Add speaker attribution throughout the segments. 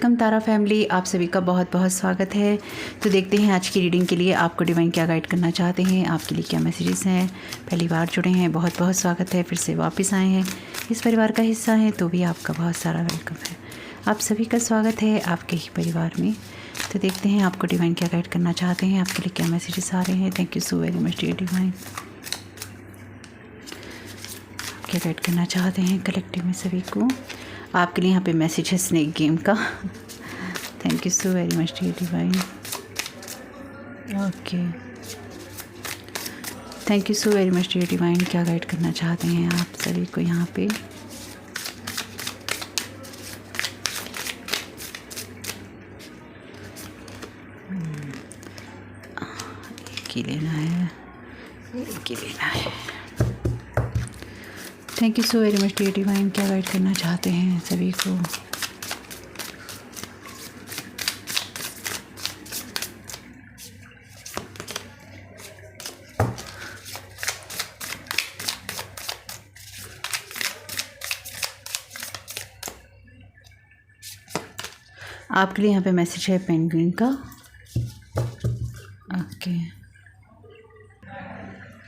Speaker 1: Welcome तारा family, आप सभी का बहुत बहुत स्वागत है। तो देखते हैं आज की रीडिंग के लिए आपको डिवाइन क्या गाइड करना चाहते हैं, आपके लिए क्या मैसेजेस हैं। पहली बार जुड़े हैं, बहुत बहुत स्वागत है। फिर से वापस आए हैं, इस परिवार का हिस्सा हैं, तो भी आपका बहुत सारा वेलकम है। आप सभी का स्वागत है आपके ही परिवार में। तो देखते हैं आपको डिवाइन क्या गाइड करना चाहते हैं, आपके लिए क्या मैसेजेस आ रहे हैं। Thank you so very much dear divine. क्या गाइड करना चाहते हैं कलेक्टिव में सभी को। आपके लिए यहाँ पे मैसेज है स्नेक गेम का। Thank you so very much dear divine. Okay, thank you so very much dear divine. क्या गाइड करना चाहते हैं आप सभी को यहाँ पे। एक ही लेना है, एक ही लेना है। Thank you so very much dear divine. क्या गाइड करना चाहते हैं सभी को। आपके लिए यहाँ पे मैसेज है पेंगुइन का। ओके,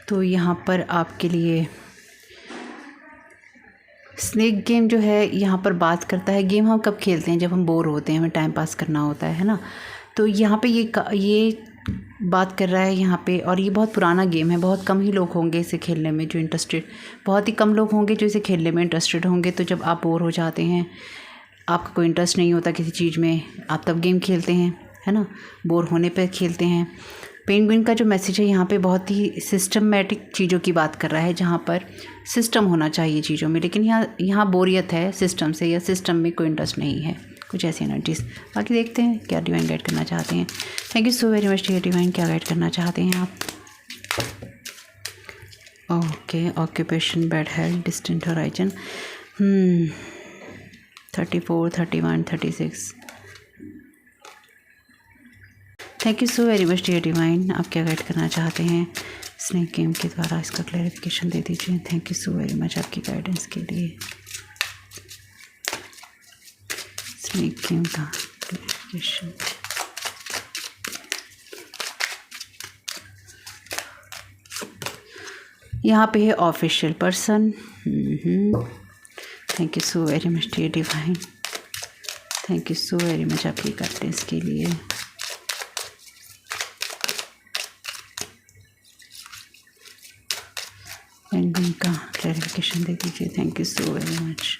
Speaker 1: तो यहाँ पर आपके लिए स्नेक गेम जो है यहाँ पर बात करता है। गेम हम कब खेलते हैं, जब हम बोर होते हैं, हमें टाइम पास करना होता है ना। तो यहाँ पे ये बात कर रहा है यहाँ पे। और ये बहुत पुराना गेम है, बहुत कम ही लोग होंगे इसे खेलने में जो इंटरेस्टेड, बहुत ही कम लोग होंगे जो इसे खेलने में इंटरेस्टेड होंगे। तो जब आप बोर हो जाते हैं, आपका कोई इंटरेस्ट नहीं होता किसी चीज़ में, आप तब गेम खेलते हैं, है ना। बोर होने पर खेलते हैं। पेंगुइन का जो मैसेज है यहाँ पे बहुत ही सिस्टमेटिक चीज़ों की बात कर रहा है, जहाँ पर सिस्टम होना चाहिए चीज़ों में, लेकिन यहाँ बोरियत है सिस्टम से, या सिस्टम में कोई इंटरेस्ट नहीं है, कुछ ऐसी एनर्जीज। बाकी देखते हैं क्या डिवाइन गाइड करना चाहते हैं। Thank you so very much dear divine. क्या गाइड करना चाहते हैं आप। Okay, occupation, bad health, distant horizon, 34, 31, 36। Thank you so very much dear divine. आप क्या गाइड करना चाहते हैं स्नेक गेम के द्वारा, इसका क्लैरिफिकेशन दे दीजिए। Thank you so very much आपकी गाइडेंस के लिए। स्नेक गेम का क्लैरिफिकेशन। यहाँ पे है official person. Thank you so very much dear divine. Thank you so very much आपकी गाइडेंस के लिए। पेंगुइन का क्लैरिफिकेशन दे दीजिए। Thank you so very much.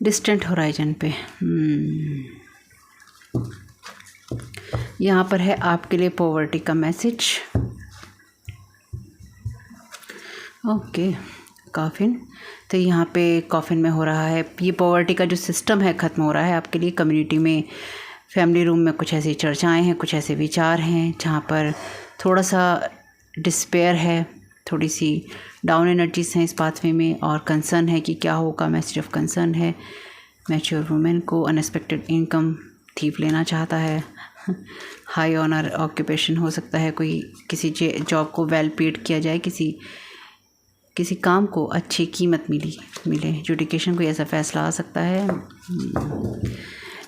Speaker 1: Distant horizon पे यहाँ पर है आपके लिए पॉवर्टी का मैसेज। Okay, coffin. तो यहाँ पे कॉफिन में हो रहा है ये पॉवर्टी का जो सिस्टम है ख़त्म हो रहा है आपके लिए। कम्युनिटी में, फैमिली रूम में कुछ ऐसी चर्चाएं हैं, कुछ ऐसे विचार हैं जहाँ पर थोड़ा सा डिस्पेयर है, थोड़ी सी डाउन एनर्जीज हैं इस पाथवे में, और कंसर्न है कि क्या होगा। मैसेज ऑफ कंसर्न है। मैच्योर वुमेन को अनएक्सपेक्टेड इनकम थीफ लेना चाहता है। हाई ऑनर ऑक्यूपेशन हो सकता है, कोई किसी जॉब को वेल पेड किया जाए, किसी काम को अच्छी कीमत मिले। जुडिकेशन कोई ऐसा फैसला आ सकता है।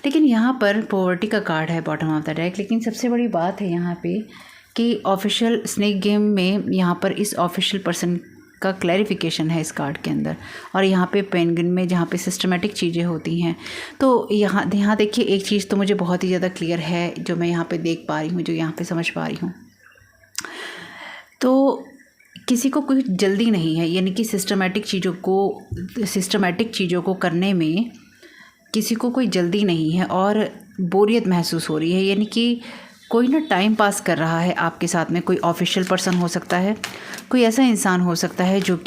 Speaker 1: लेकिन यहाँ पर पॉवर्टी का कार्ड है बॉटम ऑफ द डेक। लेकिन सबसे बड़ी बात है यहाँ पे कि ऑफिशियल स्नेक गेम में यहाँ पर इस ऑफिशियल पर्सन का क्लैरिफिकेशन है इस कार्ड के अंदर। और यहाँ पे पेंगुइन में जहाँ पे सिस्टमेटिक चीज़ें होती हैं, तो यहाँ देखिए एक चीज़ तो मुझे बहुत ही ज़्यादा क्लियर है, जो मैं यहाँ पे देख पा रही हूँ, जो यहाँ पे समझ पा रही हूँ। तो किसी को कोई जल्दी नहीं है, यानी कि सिस्टमेटिक चीज़ों को करने में किसी को कोई जल्दी नहीं है, और बोरियत महसूस हो रही है। यानी कि कोई ना टाइम पास कर रहा है आपके साथ में। कोई ऑफिशियल पर्सन हो सकता है, कोई ऐसा इंसान हो सकता है जो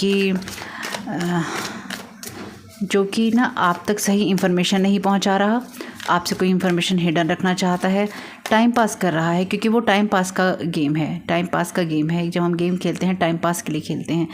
Speaker 1: कि ना आप तक सही इन्फॉर्मेशन नहीं पहुंचा रहा, आपसे कोई इन्फॉर्मेशन हिडन रखना चाहता है, टाइम पास कर रहा है, क्योंकि वो टाइम पास का गेम है। टाइम पास का गेम है, जब हम गेम खेलते हैं टाइम पास के लिए खेलते हैं।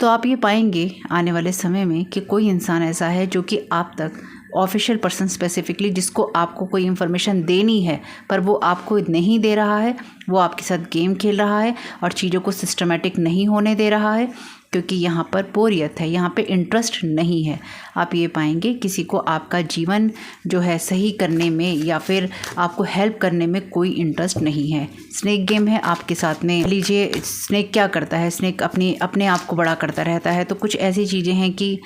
Speaker 1: तो आप ये पाएंगे आने वाले समय में कि कोई इंसान ऐसा है जो कि आप तक, ऑफिशियल पर्सन स्पेसिफिकली, जिसको आपको कोई इन्फॉर्मेशन देनी है पर वो आपको नहीं दे रहा है, वो आपके साथ गेम खेल रहा है और चीज़ों को सिस्टमेटिक नहीं होने दे रहा है। क्योंकि यहाँ पर बोरियत है, यहाँ पे इंटरेस्ट नहीं है। आप ये पाएंगे किसी को आपका जीवन जो है सही करने में या फिर आपको हेल्प करने में कोई इंटरेस्ट नहीं है। स्नेक गेम है आपके साथ में। लीजिए स्नेक क्या करता है, स्नेक अपने आप को बड़ा करता रहता है। तो कुछ ऐसी चीज़ें हैं कि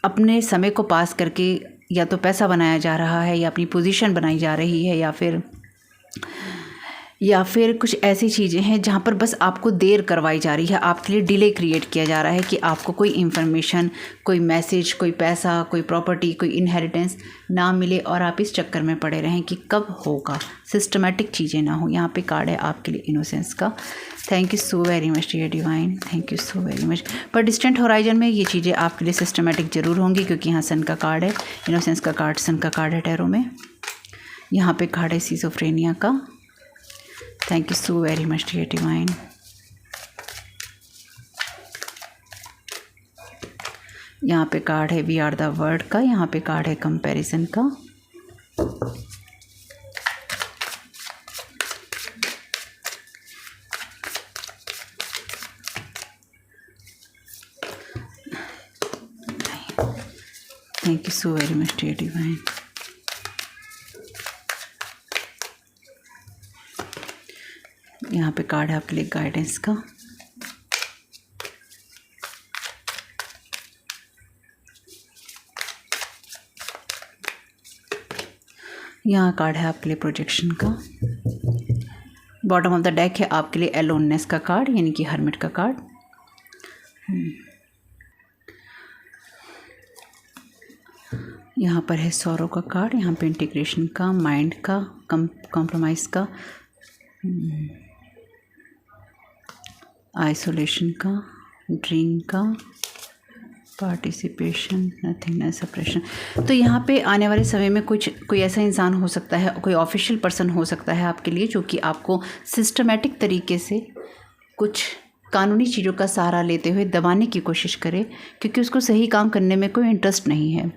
Speaker 1: अपने समय को पास करके या तो पैसा बनाया जा रहा है या अपनी पोजीशन बनाई जा रही है या फिर कुछ ऐसी चीज़ें हैं जहाँ पर बस आपको देर करवाई जा रही है, आपके लिए डिले क्रिएट किया जा रहा है कि आपको कोई इन्फॉर्मेशन, कोई मैसेज, कोई पैसा, कोई प्रॉपर्टी, कोई इनहेरिटेंस ना मिले और आप इस चक्कर में पड़े रहें कि कब होगा, सिस्टमेटिक चीज़ें ना हो। यहाँ पे कार्ड है आपके लिए इनोसेंस का। Thank you so very much dear divine, thank you so very much. पर डिस्टेंट होराइजन में ये चीज़ें आपके लिए सिस्टमेटिक ज़रूर होंगी, क्योंकि यहाँ सन का कार्ड है, इनोसेंस का कार्ड सन का कार्ड है टैरो में। यहाँ पे कार्ड है सिजोफ्रेनिया का। Thank you so very much dear divine. यहाँ पे कार्ड है वी आर द वर्ड का। यहाँ पे कार्ड है कंपैरिजन का। Thank you so very much dear divine. यहाँ पे कार्ड है आपके लिए गाइडेंस का। यहाँ कार्ड है आपके लिए प्रोजेक्शन का। बॉटम ऑफ द डेक है आपके लिए एलोननेस का कार्ड, यानी कि हर्मिट का कार्ड। यहाँ पर है सौरो का कार्ड। यहाँ पे इंटीग्रेशन का, माइंड का, कॉम्प्रोमाइज़ का, आइसोलेशन का, ड्रीम का, पार्टिसिपेशन, नथिंगनेस, सप्रेशन। तो यहाँ पे आने वाले समय में कोई ऐसा इंसान हो सकता है, कोई ऑफिशियल पर्सन हो सकता है आपके लिए, जो कि आपको सिस्टमेटिक तरीके से कुछ कानूनी चीज़ों का सहारा लेते हुए दबाने की कोशिश करे, क्योंकि उसको सही काम करने में कोई इंटरेस्ट नहीं है।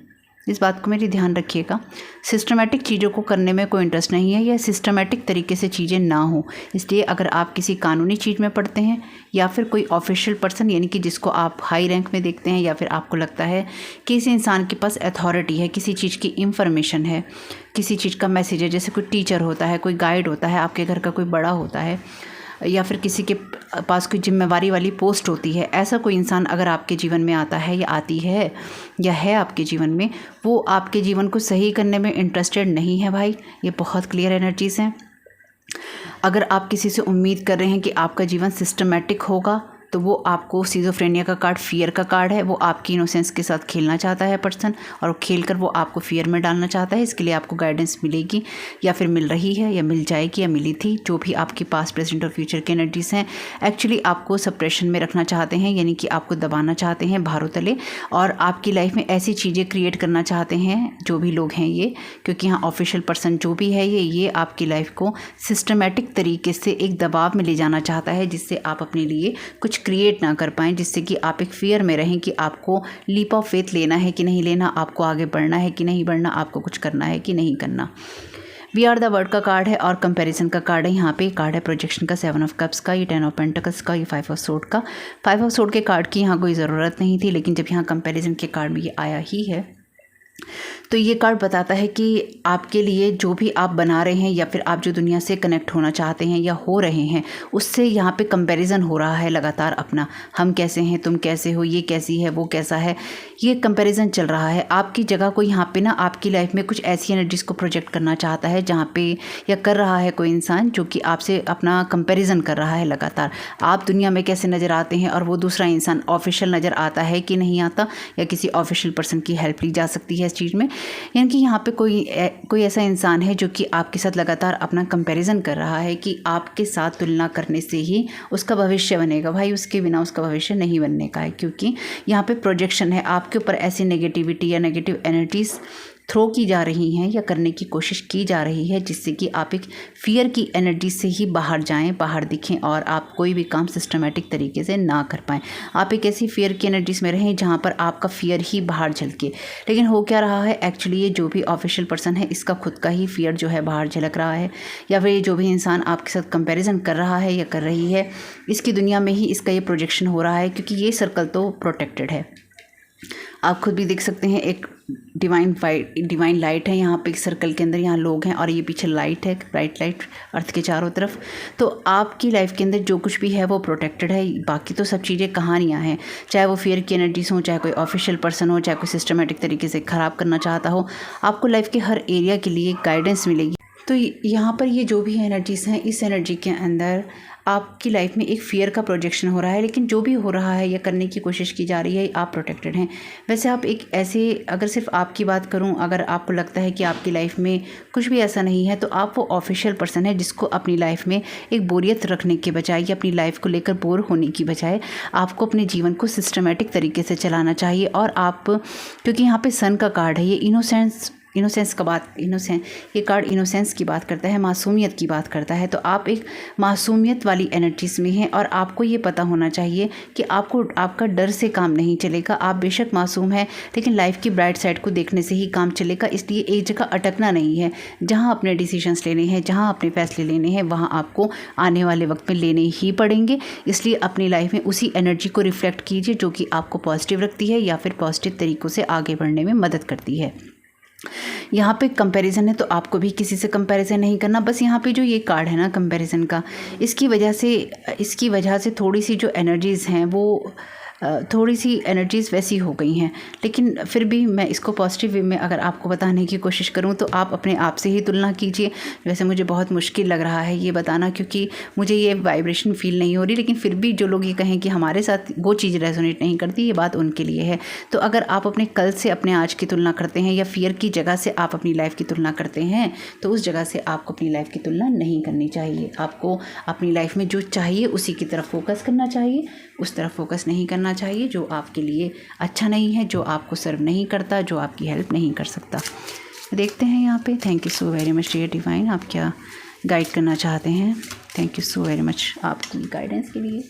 Speaker 1: इस बात को मेरी ध्यान रखिएगा। सिस्टमेटिक चीज़ों को करने में कोई इंटरेस्ट नहीं है या सिस्टमेटिक तरीके से चीज़ें ना हो। इसलिए अगर आप किसी कानूनी चीज़ में पढ़ते हैं या फिर कोई ऑफिशियल पर्सन, यानी कि जिसको आप हाई रैंक में देखते हैं, या फिर आपको लगता है कि इस इंसान के पास अथॉरिटी है, किसी चीज़ की इंफॉर्मेशन है, किसी चीज़ का मैसेज है, जैसे कोई टीचर होता है, कोई गाइड होता है, आपके घर का कोई बड़ा होता है, या फिर किसी के पास कोई जिम्मेवारी वाली पोस्ट होती है, ऐसा कोई इंसान अगर आपके जीवन में आता है या आती है या है आपके जीवन में, वो आपके जीवन को सही करने में इंटरेस्टेड नहीं है भाई। ये बहुत क्लियर एनर्जीज़ हैं। अगर आप किसी से उम्मीद कर रहे हैं कि आपका जीवन सिस्टमेटिक होगा, तो वो आपको, सिजोफ्रेनिया का कार्ड फियर का कार्ड है, वो आपकी इनोसेंस के साथ खेलना चाहता है पर्सन, और खेल कर वो आपको फियर में डालना चाहता है। इसके लिए आपको गाइडेंस मिलेगी या फिर मिल रही है या मिल जाएगी या मिली थी, जो भी आपकी पास्ट, प्रेजेंट और फ्यूचर की एनर्जीज़ हैं। एक्चुअली आपको सप्रेशन में रखना चाहते हैं, यानी कि आपको दबाना चाहते हैं भारों तले, और आपकी लाइफ में ऐसी चीज़ें क्रिएट करना चाहते हैं, जो भी लोग हैं ये, क्योंकि यहाँ ऑफिशियल पर्सन जो भी है ये आपकी लाइफ को सिस्टमेटिक तरीके से एक दबाव में ले जाना चाहता है, जिससे आप अपने लिए कुछ क्रिएट ना कर पाएँ, जिससे कि आप एक फियर में रहें कि आपको लीप ऑफ फेथ लेना है कि नहीं लेना, आपको आगे बढ़ना है कि नहीं बढ़ना, आपको कुछ करना है कि नहीं करना। वी आर द वर्ड का कार्ड है और कंपैरिजन का कार्ड है। यहाँ पे कार्ड है प्रोजेक्शन का, 7 ऑफ कप्स का, ये 10 ऑफ पेंटिकल्स का, ये 5 ऑफ सोर्ड का। 5 ऑफ सोर्ड के कार्ड की यहाँ कोई ज़रूरत नहीं थी, लेकिन जब यहाँ कंपैरिजन के कार्ड में ये आया ही है, तो ये कार्ड बताता है कि आपके लिए जो भी आप बना रहे हैं या फिर आप जो दुनिया से कनेक्ट होना चाहते हैं या हो रहे हैं, उससे यहाँ पे कंपैरिजन हो रहा है लगातार अपना। हम कैसे हैं, तुम कैसे हो, ये कैसी है, वो कैसा है, ये कंपैरिजन चल रहा है। आपकी जगह को यहाँ पे ना आपकी लाइफ में कुछ ऐसी एनर्जीज़ को प्रोजेक्ट करना चाहता है, जहाँ पे या कर रहा है कोई इंसान जो कि आपसे अपना कंपैरिजन कर रहा है लगातार। आप दुनिया में कैसे नज़र आते हैं और वो दूसरा इंसान ऑफिशियल नज़र आता है कि नहीं आता, या किसी ऑफिशियल पर्सन की हेल्प ली जा सकती है इस चीज़ में। यानी कि यहाँ पे कोई ऐसा इंसान है जो कि आपके साथ लगातार अपना कंपैरिजन कर रहा है कि आपके साथ तुलना करने से ही उसका भविष्य बनेगा। भाई उसके बिना उसका भविष्य नहीं बनने का है, क्योंकि यहाँ पे प्रोजेक्शन है आपके ऊपर। ऐसी नेगेटिविटी या नेगेटिव एनर्जीज़ थ्रो की जा रही हैं या करने की कोशिश की जा रही है, जिससे कि आप एक फ़ियर की एनर्जी से ही बाहर जाएं, बाहर दिखें और आप कोई भी काम सिस्टमेटिक तरीके से ना कर पाएँ। आप एक ऐसी फ़ियर की एनर्जीज़ में रहें जहाँ पर आपका फ़ियर ही बाहर झलके। लेकिन हो क्या रहा है एक्चुअली, ये जो भी ऑफिशियल पर्सन है इसका खुद का ही फ़ियर जो है बाहर झलक रहा है, या फिर जो भी इंसान आपके साथ कंपैरिजन कर रहा है या कर रही है, इसकी दुनिया में ही इसका ये प्रोजेक्शन हो रहा है, क्योंकि ये सर्कल तो प्रोटेक्टेड है। आप खुद भी देख सकते हैं, एक डिवाइन लाइट है यहाँ पे एक सर्कल के अंदर, यहाँ लोग हैं और ये पीछे लाइट है, ब्राइट लाइट अर्थ के चारों तरफ। तो आपकी लाइफ के अंदर जो कुछ भी है वो प्रोटेक्टेड है। बाकी तो सब चीज़ें कहानियाँ हैं, चाहे वो फियर की एनर्जीज हो, चाहे कोई ऑफिशियल पर्सन हो, चाहे कोई सिस्टमेटिक तरीके से ख़राब करना चाहता हो, आपको लाइफ के हर एरिया के लिए गाइडेंस मिलेगी। तो यहाँ पर ये जो भी एनर्जीज़ हैं, इस एनर्जी के अंदर आपकी लाइफ में एक फ़ियर का प्रोजेक्शन हो रहा है, लेकिन जो भी हो रहा है या करने की कोशिश की जा रही है, आप प्रोटेक्टेड हैं। वैसे आप एक ऐसे, अगर सिर्फ आपकी बात करूं, अगर आपको लगता है कि आपकी लाइफ में कुछ भी ऐसा नहीं है, तो आप वो ऑफिशियल पर्सन है जिसको अपनी लाइफ में एक बोरियत रखने के बजाय या अपनी लाइफ को लेकर बोर होने की बजाय आपको अपने जीवन को सिस्टमेटिक तरीके से चलाना चाहिए। और आप, क्योंकि यहाँ पर सन का कार्ड है, ये इनोसेंस ये कार्ड इनोसेंस की बात करता है, मासूमियत की बात करता है। तो आप एक मासूमियत वाली एनर्जीज़ में हैं और आपको ये पता होना चाहिए कि आपका डर से काम नहीं चलेगा। आप बेशक मासूम हैं, लेकिन लाइफ की ब्राइट साइड को देखने से ही काम चलेगा। इसलिए एक जगह अटकना नहीं है। जहाँ अपने डिसीजंस लेने हैं, जहाँ अपने फैसले लेने हैं, वहाँ आपको आने वाले वक्त में लेने ही पड़ेंगे। इसलिए अपनी लाइफ में उसी एनर्जी को रिफ्लेक्ट कीजिए जो कि आपको पॉजिटिव रखती है या फिर पॉजिटिव तरीक़ों से आगे बढ़ने में मदद करती है। यहाँ पे कंपैरिजन है, तो आपको भी किसी से कंपैरिजन नहीं करना। बस यहाँ पे जो ये कार्ड है ना कंपैरिजन का, इसकी वजह से थोड़ी सी जो एनर्जीज़ हैं वो थोड़ी सी एनर्जीज़ वैसी हो गई हैं। लेकिन फिर भी मैं इसको पॉजिटिव वे में अगर आपको बताने की कोशिश करूं, तो आप अपने आप से ही तुलना कीजिए। वैसे मुझे बहुत मुश्किल लग रहा है ये बताना, क्योंकि मुझे ये वाइब्रेशन फील नहीं हो रही, लेकिन फिर भी जो लोग ये कहें कि हमारे साथ वो चीज़ रेजोनेट नहीं करती, ये बात उनके लिए है। तो अगर आप अपने कल से अपने आज की तुलना करते हैं, या फियर की जगह से आप अपनी लाइफ की तुलना करते हैं, तो उस जगह से आपको अपनी लाइफ की तुलना नहीं करनी चाहिए। आपको अपनी लाइफ में जो चाहिए उसी की तरफ फोकस करना चाहिए, उस तरफ फोकस नहीं करना चाहिए जो आपके लिए अच्छा नहीं है, जो आपको सर्व नहीं करता, जो आपकी हेल्प नहीं कर सकता। देखते हैं यहाँ पे। Thank you so very much dear divine, आप क्या गाइड करना चाहते हैं। Thank you so very much आपकी गाइडेंस के लिए।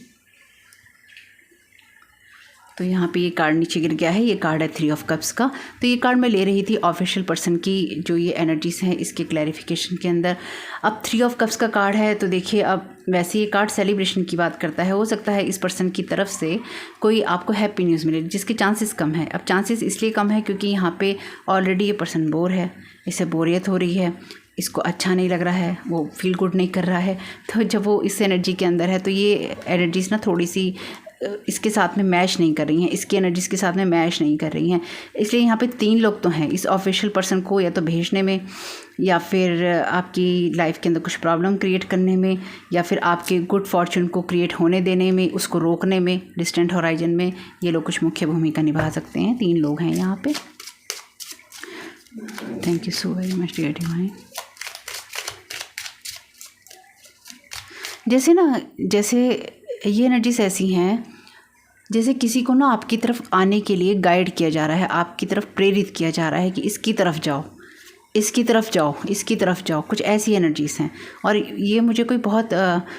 Speaker 1: तो यहाँ पे ये कार्ड नीचे गिर गया है, ये कार्ड है 3 ऑफ कप्स का। तो ये कार्ड मैं ले रही थी ऑफिशियल पर्सन की जो ये एनर्जीज़ हैं इसके क्लैरिफिकेशन के अंदर। अब 3 ऑफ कप्स का कार्ड है, तो देखिए अब वैसे ये कार्ड सेलिब्रेशन की बात करता है। हो सकता है इस पर्सन की तरफ से कोई आपको हैप्पी न्यूज़ मिले, जिसके चांसेस कम है। अब चांसेस इसलिए कम है क्योंकि यहाँ पे ऑलरेडी ये पर्सन बोर है, इसे बोरियत हो रही है, इसको अच्छा नहीं लग रहा है, वो फील गुड नहीं कर रहा है। तो जब वो इस एनर्जी के अंदर है, तो ये एनर्जीज़ ना थोड़ी सी इसके साथ में मैच नहीं कर रही हैं, इसकी एनर्जीज़ के साथ में मैच नहीं कर रही हैं। इसलिए यहाँ पे 3 लोग तो हैं इस ऑफिशियल पर्सन को या तो भेजने में, या फिर आपकी लाइफ के अंदर कुछ प्रॉब्लम क्रिएट करने में, या फिर आपके गुड फॉर्चून को क्रिएट होने देने में, उसको रोकने में, डिस्टेंट हॉराइजन में ये लोग कुछ मुख्य भूमिका निभा सकते हैं। 3 लोग हैं यहाँ पे। Thank you so very much dear divine. जैसे ये एनर्जीज ऐसी हैं जैसे किसी को ना आपकी तरफ आने के लिए गाइड किया जा रहा है, आपकी तरफ प्रेरित किया जा रहा है कि इसकी तरफ जाओ, इसकी तरफ जाओ, इसकी तरफ जाओ। कुछ ऐसी एनर्जीज़ हैं और ये मुझे कोई बहुत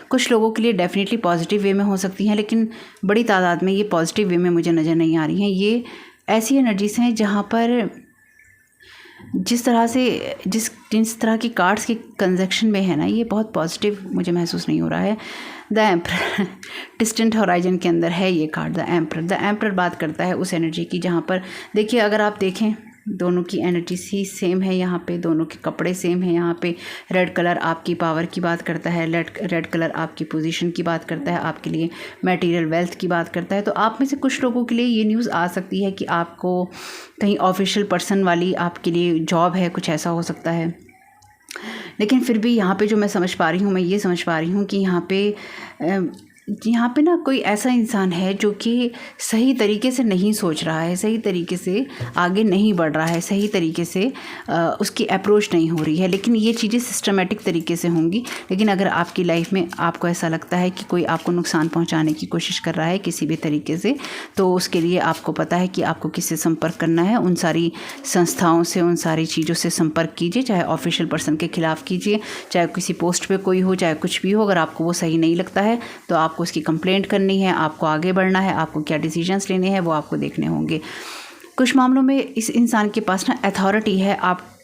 Speaker 1: कुछ लोगों के लिए डेफिनेटली पॉजिटिव वे में हो सकती हैं, लेकिन बड़ी तादाद में ये पॉजिटिव वे में मुझे नज़र नहीं आ रही हैं। ये ऐसी एनर्जीज़ हैं जहाँ पर जिस तरह की कार्ड्स के कंजक्शन में है ना, ये बहुत पॉजिटिव मुझे महसूस नहीं हो रहा है। द एम्पर डिस्टेंट हॉराइजन के अंदर है ये कार्ड द एम्पर बात करता है उस एनर्जी की जहाँ पर देखिए, अगर आप देखें दोनों की एनर्जी ही सेम है, यहाँ पे दोनों के कपड़े सेम है। यहाँ पे रेड कलर आपकी पावर की बात करता है, रेड कलर आपकी पोजीशन की बात करता है, आपके लिए मटेरियल वेल्थ की बात करता है। तो आप में से कुछ लोगों के लिए ये न्यूज़ आ सकती है कि आपको कहीं ऑफिशियल पर्सन वाली आपके लिए जॉब है, कुछ ऐसा हो सकता है। लेकिन फिर भी यहाँ पे जो मैं समझ पा रही हूँ, मैं ये समझ पा रही हूँ कि यहाँ पे यहाँ पे ना कोई ऐसा इंसान है जो कि सही तरीके से नहीं सोच रहा है, सही तरीके से आगे नहीं बढ़ रहा है, सही तरीके से उसकी अप्रोच नहीं हो रही है, लेकिन ये चीज़ें सिस्टमेटिक तरीके से होंगी। लेकिन अगर आपकी लाइफ में आपको ऐसा लगता है कि कोई आपको नुकसान पहुँचाने की कोशिश कर रहा है किसी भी तरीके से, तो उसके लिए आपको पता है कि आपको किससे संपर्क करना है। उन सारी संस्थाओं से, उन सारी चीज़ों से संपर्क कीजिए, चाहे ऑफिशियल पर्सन के खिलाफ़ कीजिए, चाहे किसी पोस्ट पे कोई हो, चाहे कुछ भी हो। अगर आपको वो सही नहीं लगता है तो आपको उसकी कंप्लेंट करनी है, आपको आगे बढ़ना है, आपको क्या डिसीजंस लेने हैं वो आपको देखने होंगे। कुछ मामलों में इस इंसान के पास ना अथॉरिटी है आपके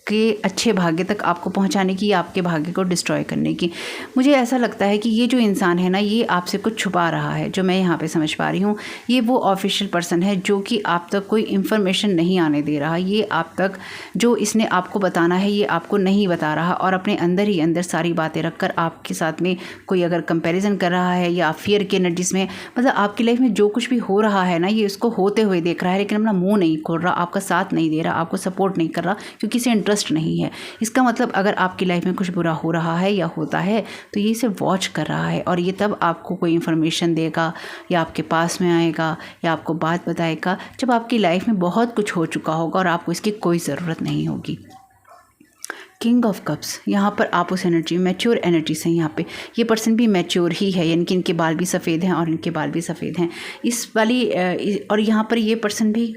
Speaker 1: अच्छे भाग्य तक आपको पहुंचाने की, आपके भाग्य को डिस्ट्रॉय करने की। मुझे ऐसा लगता है कि ये जो इंसान है ना, ये आपसे कुछ छुपा रहा है। जो मैं यहाँ पे समझ पा रही हूँ, ये वो ऑफिशियल पर्सन है जो कि आप तक कोई इन्फॉर्मेशन नहीं आने दे रहा। ये आप तक जो इसने आपको बताना है ये आपको नहीं बता रहा, और अपने अंदर ही अंदर सारी बातें रखकर आपके साथ में कोई अगर कंपैरिजन कर रहा है या फियर के एनर्जीज में, मतलब आपकी लाइफ में जो कुछ भी हो रहा है ना, ये उसको होते हुए देख रहा है, लेकिन अपना मुँह नहीं खोल रहा, आपका साथ नहीं दे रहा, आपको सपोर्ट नहीं कर रहा, क्योंकि इसे इंटरेस्ट नहीं है। इसका मतलब अगर आपकी लाइफ में कुछ बुरा हो रहा है या होता है तो ये इसे वॉच कर रहा है, और ये तब आपको कोई इन्फॉर्मेशन देगा या आपके पास में आएगा या आपको बात बताएगा जब आपकी लाइफ में बहुत कुछ हो चुका होगा और आपको इसकी कोई ज़रूरत नहीं होगी। किंग ऑफ कप्स, यहाँ पर आप उस एनर्जी, मैच्योर एनर्जी से, यहाँ पे ये पर्सन भी मैच्योर ही है, यानी कि इनके बाल भी सफ़ेद हैं और इनके बाल भी सफ़ेद हैं इस वाली, और यहाँ पर ये पर्सन भी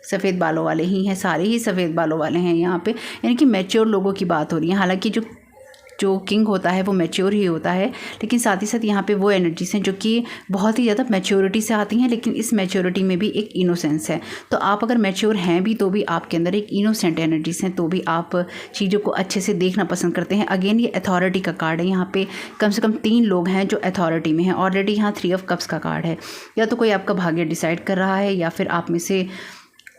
Speaker 1: सफ़ेद बालों वाले ही हैं, सारे ही सफ़ेद बालों वाले हैं यहाँ पे, यानी कि मैच्योर लोगों की बात हो रही है। हालांकि जो किंग होता है वो मैच्योर ही होता है, लेकिन साथ ही साथ यहाँ पे वो एनर्जीज हैं जो कि बहुत ही ज़्यादा मैच्योरिटी से आती हैं, लेकिन इस मैच्योरिटी में भी एक इनोसेंस है। तो आप अगर मैच्योर हैं भी तो भी आपके अंदर एक इनोसेंट एनर्जीज हैं, तो भी आप चीज़ों को अच्छे से देखना पसंद करते हैं। अगेन ये अथॉरिटी का कार्ड है, यहाँ पे कम से कम 3 लोग हैं जो अथॉरिटी में हैं। ऑलरेडी यहाँ 3 ऑफ कप्स का कार्ड है, या तो कोई आपका भाग्य डिसाइड कर रहा है, या फिर आप में से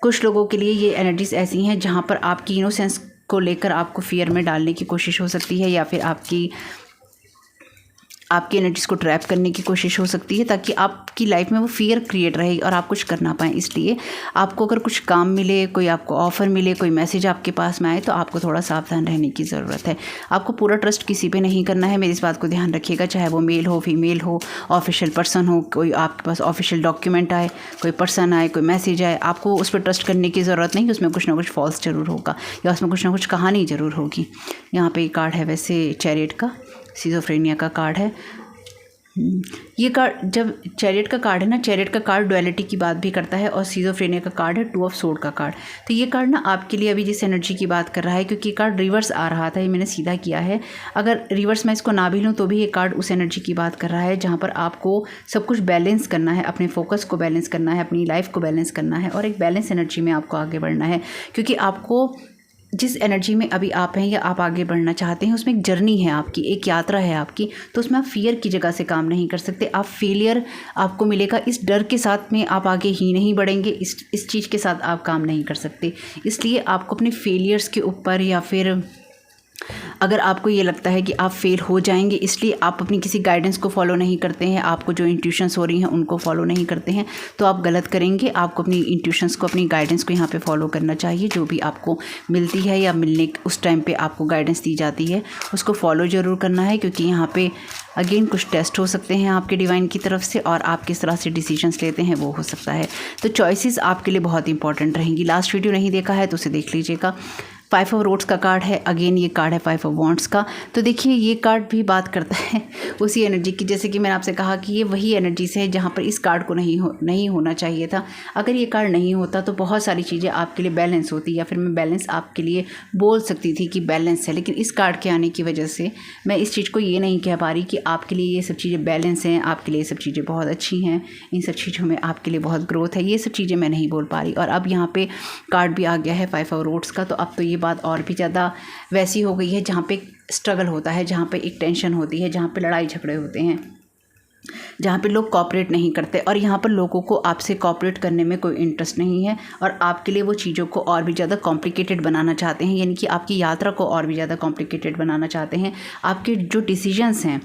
Speaker 1: कुछ लोगों के लिए ये एनर्जीज ऐसी हैं जहाँ पर आपकी इनोसेंस को लेकर आपको फियर में डालने की कोशिश हो सकती है, या फिर आपकी एनर्जीज़ को ट्रैप करने की कोशिश हो सकती है, ताकि आपकी लाइफ में वो फियर क्रिएट रहे और आप कुछ कर ना पाएँ। इसलिए आपको अगर कुछ काम मिले, कोई आपको ऑफ़र मिले, कोई मैसेज आपके पास में आए, तो आपको थोड़ा सावधान रहने की ज़रूरत है। आपको पूरा ट्रस्ट किसी पे नहीं करना है, मेरी इस बात को ध्यान रखिएगा। चाहे वो मेल हो, फीमेल हो, ऑफिशियल पर्सन हो, कोई आपके पास ऑफिशियल डॉक्यूमेंट आए, कोई पर्सन आए, कोई मैसेज आए, आपको उस पर ट्रस्ट करने की ज़रूरत नहीं। उसमें कुछ ना कुछ फॉल्स ज़रूर होगा, या उसमें कुछ ना कुछ कहानी ज़रूर होगी। यहाँ पे कार्ड है वैसे चैरियट का, सिजोफ्रेनिया का कार्ड है। ये कार्ड, जब चैरियट का कार्ड है ना, चैरियट का कार्ड डुअलिटी की बात भी करता है, और सिजोफ्रेनिया का कार्ड है 2 ऑफ सोर्ड का कार्ड। तो ये कार्ड ना आपके लिए अभी जिस एनर्जी की बात कर रहा है, क्योंकि ये कार्ड रिवर्स आ रहा था, ये मैंने सीधा किया है। अगर रिवर्स मैं इसको ना भी लूँ तो भी ये कार्ड उस एनर्जी की बात कर रहा है जहाँ पर आपको सब कुछ बैलेंस करना है, अपने फोकस को बैलेंस करना है, अपनी लाइफ को बैलेंस करना है, और एक बैलेंस एनर्जी में आपको आगे बढ़ना है। क्योंकि आपको जिस एनर्जी में अभी आप हैं या आप आगे बढ़ना चाहते हैं, उसमें एक जर्नी है आपकी, एक यात्रा है आपकी, तो उसमें आप फियर की जगह से काम नहीं कर सकते। आप फेलियर आपको मिलेगा, इस डर के साथ में आप आगे ही नहीं बढ़ेंगे, इस चीज़ के साथ आप काम नहीं कर सकते। इसलिए आपको अपने फेलियर्स के ऊपर, या फिर अगर आपको ये लगता है कि आप फेल हो जाएंगे, इसलिए आप अपनी किसी गाइडेंस को फॉलो नहीं करते हैं, आपको जो इंट्यूशंस हो रही हैं उनको फॉलो नहीं करते हैं, तो आप गलत करेंगे। आपको अपनी इंट्यूशंस को, अपनी गाइडेंस को यहाँ पे फॉलो करना चाहिए। जो भी आपको मिलती है या मिलने उस टाइम पे आपको गाइडेंस दी जाती है, उसको फॉलो ज़रूर करना है, क्योंकि यहाँ पे अगेन कुछ टेस्ट हो सकते हैं आपके डिवाइन की तरफ से, और आप किस तरह से डिसीजंस लेते हैं वो हो सकता है। तो चॉइसेस आपके लिए बहुत इंपॉर्टेंट रहेंगी। लास्ट वीडियो नहीं देखा है तो उसे देख लीजिएगा। 5 ऑफ रोड्स का कार्ड है, अगेन ये कार्ड है 5 ऑफ वॉन्ड्स का। तो देखिए ये कार्ड भी बात करता है उसी एनर्जी की, जैसे कि मैंने आपसे कहा कि ये वही एनर्जी से है जहाँ पर इस कार्ड को नहीं होना चाहिए था। अगर ये कार्ड नहीं होता तो बहुत सारी चीज़ें आपके लिए बैलेंस होती, या फिर मैं बैलेंस आपके लिए बोल सकती थी कि बैलेंस है, लेकिन इस कार्ड के आने की वजह से मैं इस चीज़ को ये नहीं कह पा रही कि आपके लिए ये सब चीज़ें बैलेंस हैं, आपके लिए ये सब चीज़ें बहुत अच्छी हैं, इन सब चीज़ों में आपके लिए बहुत ग्रोथ है, ये सब चीज़ें मैं नहीं बोल पा रही। और अब यहाँ पे कार्ड भी आ गया है 5 ऑफ रोड्स का, तो अब तो ये बात और भी ज़्यादा वैसी हो गई है जहाँ पे स्ट्रगल होता है, जहाँ पे एक टेंशन होती है, जहाँ पे लड़ाई झगड़े होते हैं, जहाँ पे लोग कॉपरेट नहीं करते, और यहाँ पर लोगों को आपसे कॉपरेट करने में कोई इंटरेस्ट नहीं है, और आपके लिए वो चीज़ों को और भी ज़्यादा कॉम्प्लिकेटेड बनाना चाहते हैं, यानी कि आपकी यात्रा को और भी ज़्यादा कॉम्प्लिकेटेड बनाना चाहते हैं। आपके जो डिसीजंस हैं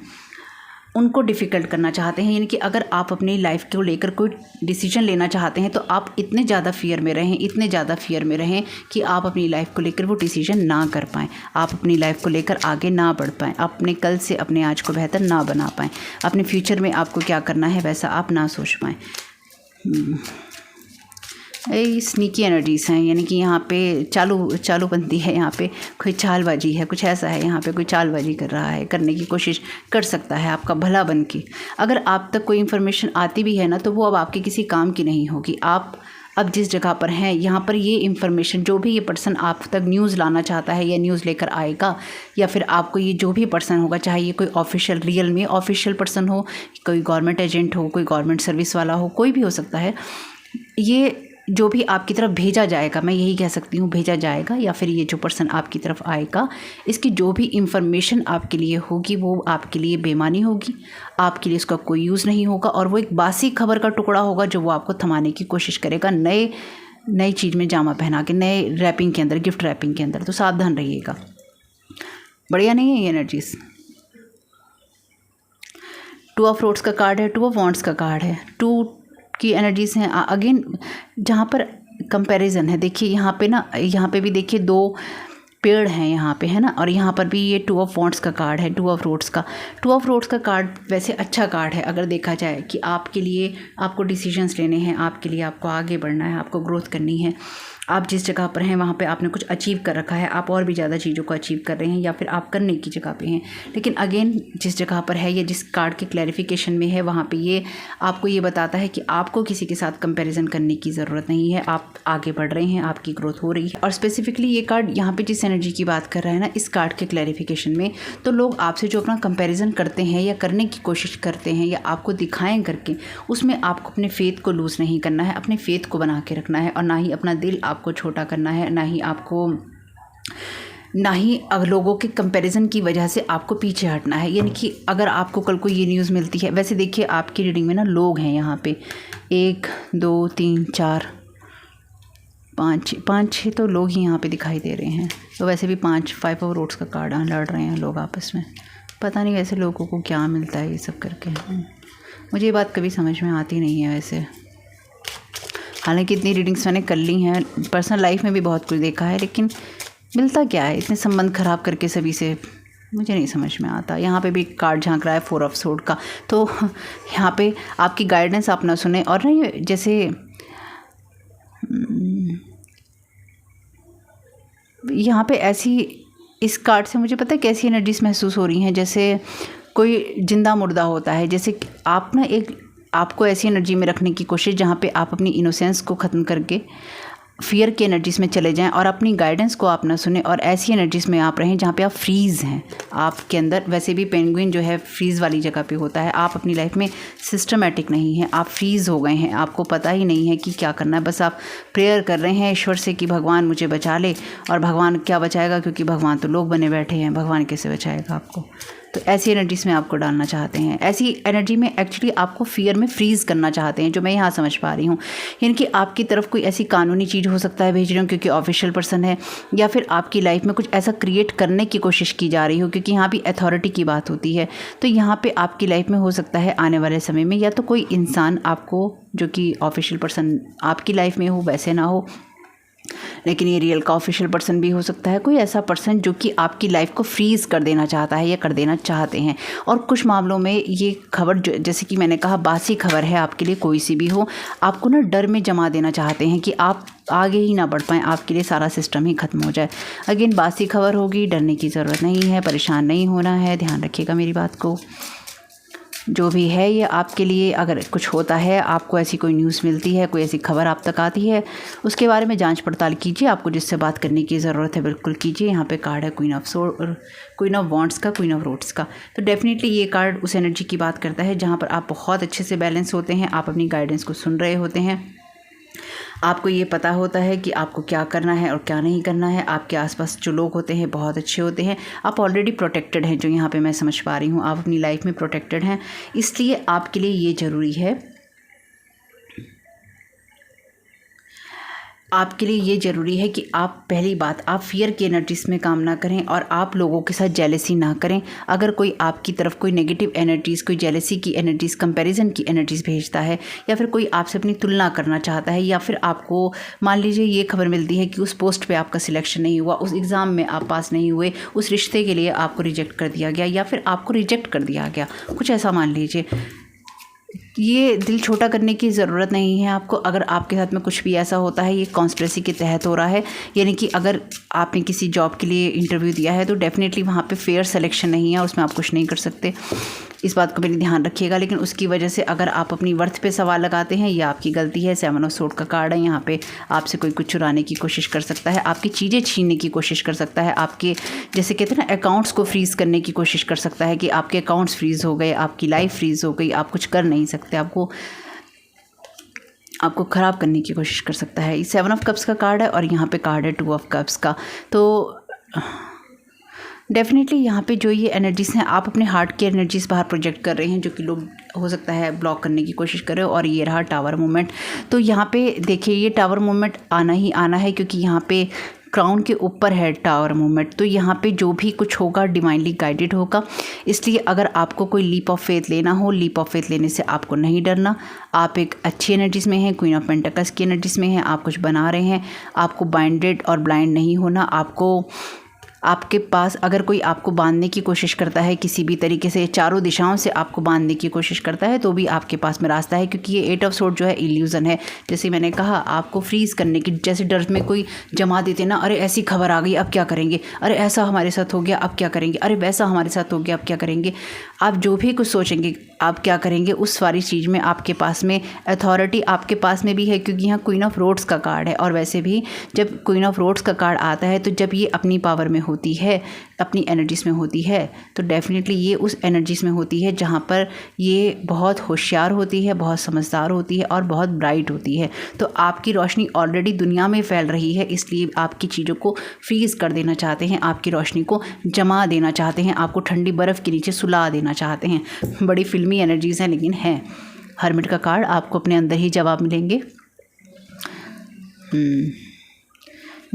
Speaker 1: उनको डिफ़िकल्ट करना चाहते हैं। यानी कि अगर आप अपनी लाइफ को लेकर कोई डिसीजन लेना चाहते हैं तो आप इतने ज़्यादा फियर में रहें, इतने ज़्यादा फियर में रहें कि आप अपनी लाइफ को लेकर वो डिसीजन ना कर पाएँ, आप अपनी लाइफ को लेकर आगे ना बढ़ पाएँ, अपने कल से अपने आज को बेहतर ना बना पाएँ, अपने फ्यूचर में आपको क्या करना है वैसा आप ना सोच पाएँ। ये स्नीकी एनर्जीज़ हैं, यानी कि यहाँ पे चालूपंती है, यहाँ पे कोई चालबाजी है, कुछ ऐसा है, यहाँ पे कोई चालबाजी कर रहा है, करने की कोशिश कर सकता है आपका भला बन के। अगर आप तक कोई इन्फॉर्मेशन आती भी है ना तो वो अब आपके किसी काम की नहीं होगी। आप अब जिस जगह पर हैं यहाँ पर ये इन्फॉर्मेशन जो भी ये पर्सन आप तक न्यूज़ लाना चाहता है या न्यूज़ लेकर आएगा, या फिर आपको ये जो भी पर्सन होगा, चाहे ये कोई ऑफिशियल रियल में ऑफिशियल पर्सन हो, कोई गवर्नमेंट एजेंट हो, कोई गवर्नमेंट सर्विस वाला हो, कोई भी हो सकता है, ये जो भी आपकी तरफ भेजा जाएगा, मैं यही कह सकती हूँ भेजा जाएगा, या फिर ये जो पर्सन आपकी तरफ आएगा इसकी जो भी इंफॉर्मेशन आपके लिए होगी वो आपके लिए बेमानी होगी, आपके लिए इसका कोई यूज़ नहीं होगा और वो एक बासी खबर का टुकड़ा होगा जो वो आपको थमाने की कोशिश करेगा नई चीज़ में जामा पहना के, नए रैपिंग के अंदर, गिफ्ट रैपिंग के अंदर। तो सावधान रहिएगा। बढ़िया नहीं है ये एनर्जीज़। टू ऑफ रोड्स का कार्ड है, टू ऑफ वॉन्ड्स का कार्ड है, टू की एनर्जीज़ हैं। अगेन जहाँ पर कंपैरिजन है, देखिए यहाँ पे ना, यहाँ पे भी देखिए 2 पेड़ हैं यहाँ पे, है ना, और यहाँ पर भी ये टू ऑफ वॉन्ड्स का कार्ड है, टू ऑफ रोड्स का कार्ड वैसे अच्छा कार्ड है अगर देखा जाए कि आपके लिए आपको डिसीजंस लेने हैं, आपके लिए आपको आगे बढ़ना है, आपको ग्रोथ करनी है। आप जिस जगह पर हैं वहाँ पे आपने कुछ अचीव कर रखा है, आप और भी ज़्यादा चीज़ों को अचीव कर रहे हैं या फिर आप करने की जगह पे हैं। लेकिन अगेन जिस जगह पर है या जिस कार्ड के क्लैरिफिकेशन में है वहाँ पे ये आपको ये बताता है कि आपको किसी के साथ कंपैरिजन करने की ज़रूरत नहीं है, आप आगे बढ़ रहे हैं, आपकी ग्रोथ हो रही है। और स्पेसिफिकली ये कार्ड यहाँ पर जिस एनर्जी की बात कर रहा है ना, इस कार्ड के क्लैरिफिकेशन में, तो लोग आपसे जो अपना कंपेरिजन करते हैं या करने की कोशिश करते हैं या आपको दिखाएं करके, उसमें आपको अपने फेथ को लूज़ नहीं करना है, अपने फेथ को बना के रखना है और ना ही अपना दिल आपको छोटा करना है, ना ही लोगों के कंपैरिजन की वजह से आपको पीछे हटना है। यानी कि अगर आपको कल को ये न्यूज़ मिलती है, वैसे देखिए आपकी रीडिंग में ना लोग हैं यहाँ पे 1 2 3 4 5 6 तो लोग ही यहाँ पे दिखाई दे रहे हैं। तो वैसे भी 5 ऑफ रोड्स का कार्ड लड़ रहे हैं लोग आपस में। पता नहीं वैसे लोगों को क्या मिलता है ये सब करके, मुझे ये बात कभी समझ में आती नहीं है वैसे। हालांकि इतनी रीडिंग्स मैंने कर ली हैं, पर्सनल लाइफ में भी बहुत कुछ देखा है, लेकिन मिलता क्या है इतने संबंध ख़राब करके सभी से, मुझे नहीं समझ में आता। यहाँ पे भी कार्ड झांक रहा है 4 ऑफ सोर्ड का। तो यहाँ पे आपकी गाइडेंस आप ना सुने और ना ये जैसे यहाँ पे ऐसी, इस कार्ड से मुझे पता है कैसी एनर्जीज महसूस हो रही हैं, जैसे कोई जिंदा मुर्दा होता है। जैसे आप ना आपको ऐसी एनर्जी में रखने की कोशिश जहाँ पे आप अपनी इनोसेंस को ख़त्म करके फियर की एनर्जीज़ में चले जाएं और अपनी गाइडेंस को आप ना सुने और ऐसी एनर्जीज़ में आप रहें जहाँ पे आप फ्रीज़ हैं आपके अंदर। वैसे भी पेंगुइन जो है फ्रीज़ वाली जगह पे होता है। आप अपनी लाइफ में सिस्टमेटिक नहीं हैं, आप फ्रीज़ हो गए हैं, आपको पता ही नहीं है कि क्या करना है। बस आप प्रेयर कर रहे हैं ईश्वर से कि भगवान मुझे बचा ले, और भगवान क्या बचाएगा, क्योंकि भगवान तो लोग बने बैठे हैं, भगवान कैसे बचाएगा आपको। तो ऐसी एनर्जीज़ में आपको डालना चाहते हैं, ऐसी एनर्जी में एक्चुअली आपको फियर में फ्रीज़ करना चाहते हैं, जो मैं यहाँ समझ पा रही हूँ। यानी कि आपकी तरफ कोई ऐसी कानूनी चीज़ हो सकता है भेज रहे हो क्योंकि ऑफिशियल पर्सन है, या फिर आपकी लाइफ में कुछ ऐसा क्रिएट करने की कोशिश की जा रही हो, क्योंकि यहाँ भी अथॉरिटी की बात होती है। तो यहाँ पे आपकी लाइफ में हो सकता है आने वाले समय में या तो कोई इंसान आपको, जो कि ऑफिशियल पर्सन आपकी लाइफ में हो वैसे ना हो, लेकिन ये रियल का ऑफिशियल पर्सन भी हो सकता है, कोई ऐसा पर्सन जो कि आपकी लाइफ को फ्रीज़ कर देना चाहता है या कर देना चाहते हैं। और कुछ मामलों में ये खबर जो, जैसे कि मैंने कहा, बासी खबर है आपके लिए, कोई सी भी हो, आपको ना डर में जमा देना चाहते हैं कि आप आगे ही ना बढ़ पाएँ, आपके लिए सारा सिस्टम ही ख़त्म हो जाए। अगेन बासी खबर होगी, डरने की ज़रूरत नहीं है, परेशान नहीं होना है, ध्यान रखिएगा मेरी बात को। जो भी है ये आपके लिए, अगर कुछ होता है, आपको ऐसी कोई न्यूज़ मिलती है, कोई ऐसी खबर आप तक आती है, उसके बारे में जांच पड़ताल कीजिए। आपको जिससे बात करने की ज़रूरत है बिल्कुल कीजिए। यहाँ पे कार्ड है क्वीन ऑफ वॉन्ड्स का, क्वीन ऑफ रोड्स का। तो डेफिनेटली ये कार्ड उस एनर्जी की बात करता है जहाँ पर आप बहुत अच्छे से बैलेंस होते हैं, आप अपनी गाइडेंस को सुन रहे होते हैं, आपको ये पता होता है कि आपको क्या करना है और क्या नहीं करना है। आपके आसपास जो लोग होते हैं बहुत अच्छे होते हैं, आप ऑलरेडी प्रोटेक्टेड हैं, जो यहाँ पे मैं समझ पा रही हूँ। आप अपनी लाइफ में प्रोटेक्टेड हैं, इसलिए आपके लिए ये ज़रूरी है, आपके लिए ये ज़रूरी है कि आप पहली बात आप फियर की एनर्जीज़ में काम ना करें और आप लोगों के साथ जेलसी ना करें। अगर कोई आपकी तरफ कोई नेगेटिव एनर्जीज़, कोई जेलसी की एनर्जीज़, कंपैरिजन की एनर्जीज़ भेजता है, या फिर कोई आपसे अपनी तुलना करना चाहता है, या फिर आपको मान लीजिए ये खबर मिलती है कि उस पोस्ट पे आपका सिलेक्शन नहीं हुआ, उस एग्ज़ाम में आप पास नहीं हुए, उस रिश्ते के लिए आपको रिजेक्ट कर दिया गया, या फिर आपको रिजेक्ट कर दिया गया, कुछ ऐसा मान लीजिए, ये दिल छोटा करने की ज़रूरत नहीं है आपको। अगर आपके साथ में कुछ भी ऐसा होता है, ये कॉन्स्पिरेसी के तहत हो रहा है, यानी कि अगर आपने किसी जॉब के लिए इंटरव्यू दिया है तो डेफिनेटली वहाँ पे फेयर सिलेक्शन नहीं है, उसमें आप कुछ नहीं कर सकते, इस बात को मेरे ध्यान रखिएगा। लेकिन उसकी वजह से अगर आप अपनी वर्थ पे सवाल लगाते हैं, ये आपकी गलती है। 7 ऑफ सोर्ड का कार्ड है, यहाँ पे आपसे कोई कुछ चुराने की कोशिश कर सकता है, आपकी चीज़ें छीनने की कोशिश कर सकता है, आपके जैसे कहते हैं ना अकाउंट्स को फ्रीज़ करने की कोशिश कर सकता है कि आपके अकाउंट्स फ्रीज़ हो गए, आपकी लाइफ फ्रीज़ हो गई, आप कुछ कर नहीं सकते, आपको ख़राब करने की कोशिश कर सकता है। 7 ऑफ कप्स का कार्ड है और यहाँ पे कार्ड है 2 ऑफ कप्स का। तो डेफिनेटली यहाँ पे जो ये एनर्जीज़ हैं, आप अपने हार्ट की एनर्जीज़ बाहर प्रोजेक्ट कर रहे हैं, जो कि लोग हो सकता है ब्लॉक करने की कोशिश कर रहे हो। और ये रहा टावर मूवमेंट। तो यहाँ पे देखिए ये टावर मूवमेंट आना ही आना है, क्योंकि यहाँ पे क्राउन के ऊपर है टावर मूवमेंट। तो यहाँ पे जो भी कुछ होगा डिवाइनली गाइडेड होगा। इसलिए अगर आपको कोई लीप ऑफ फेथ लेना हो, लीप ऑफ फेथ लेने से आपको नहीं डरना। आप एक अच्छी एनर्जीज़ में हैं, क्वीन ऑफ पेंटिकल्स की एनर्जीज़ में हैं, आप कुछ बना रहे हैं, आपको बाइंडेड और ब्लाइंड नहीं होना। आपके पास अगर कोई आपको बांधने की कोशिश करता है किसी भी तरीके से, चारों दिशाओं से आपको बांधने की कोशिश करता है, तो भी आपके पास में रास्ता है, क्योंकि ये 8 ऑफ सोर्ड जो है इल्यूज़न है। जैसे मैंने कहा आपको फ्रीज़ करने की, जैसे डर में कोई जमा देते ना, अरे ऐसी खबर आ गई अब क्या करेंगे, अरे ऐसा हमारे साथ हो गया अब क्या करेंगे, अरे वैसा हमारे साथ हो गया अब क्या करेंगे। आप जो भी कुछ सोचेंगे आप क्या करेंगे, उस सारी चीज़ में आपके पास में अथॉरिटी आपके पास में भी है, क्योंकि यहाँ क्वीन ऑफ रोड्स का कार्ड है। और वैसे भी जब क्वीन ऑफ रोड्स का कार्ड आता है, तो जब ये अपनी पावर में होती है, अपनी एनर्जीज़ में होती है, तो डेफिनेटली ये उस एनर्जीज़ में होती है जहाँ पर ये बहुत होशियार होती है, बहुत समझदार होती है और बहुत ब्राइट होती है। तो आपकी रोशनी ऑलरेडी दुनिया में फैल रही है, इसलिए आपकी चीज़ों को फ्रीज़ कर देना चाहते हैं, आपकी रोशनी को जमा देना चाहते हैं, आपको ठंडी बर्फ़ के नीचे सुला देना चाहते हैं। बड़ी फिल्मी एनर्जीज़ हैं, लेकिन हैं। हर्मिट का कार्ड, आपको अपने अंदर ही जवाब मिलेंगे।